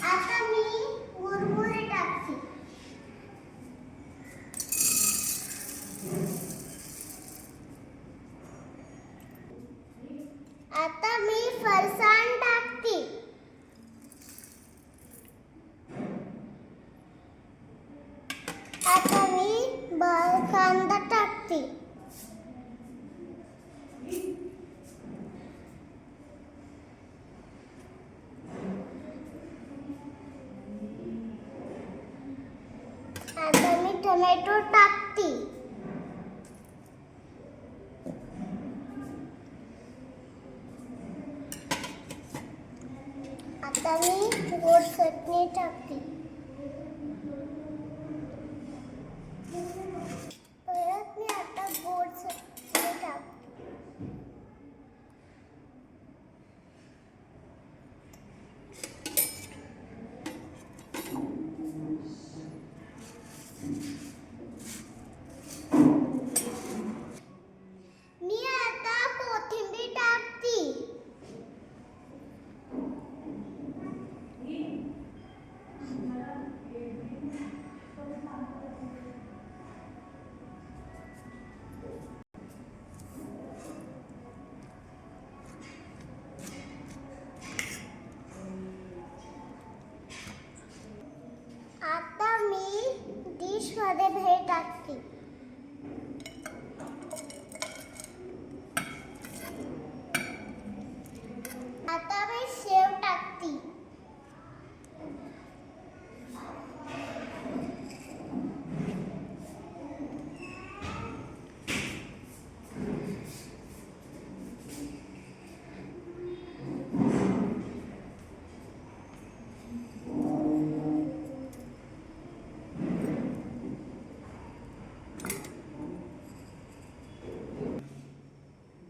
आता मी मुरमुरे टाकते. आता मी फरसाण टाकते. आता मी कांदा टाकते. आता मी टोमॅटो टाकते. आता मी गोड चटणी टाकते. परत मी आता गोड चटणी टाकते. मी आता कोथिंबीर टाकते. आता मी डिश मध्ये भेळ टाकते. आता मी शेव टाकते.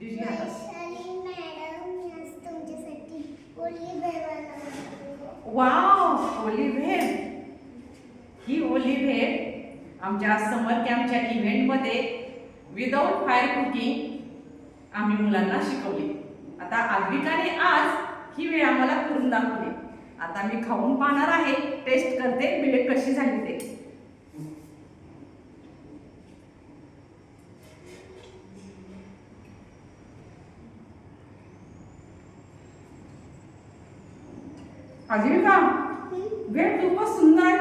वैशाली मॅडम, मी आज तुमच्यासाठी ओली भेळ बनवली. वाव, ओली भेळ. ही ओली भेळ आमच्या समर कॅम्पच्या इव्हेंटमध्ये विदाऊट फायर कुकिंग आम्ही मुलांना शिकवली. आता आद्विकाने आज ही वेळ आम्हाला करून दाखवली. आता मी खाऊन पाहणार आहे, टेस्ट करते भेळ कशी झाली ते. आद्विका, भेळ खूपच सुंदर आहे.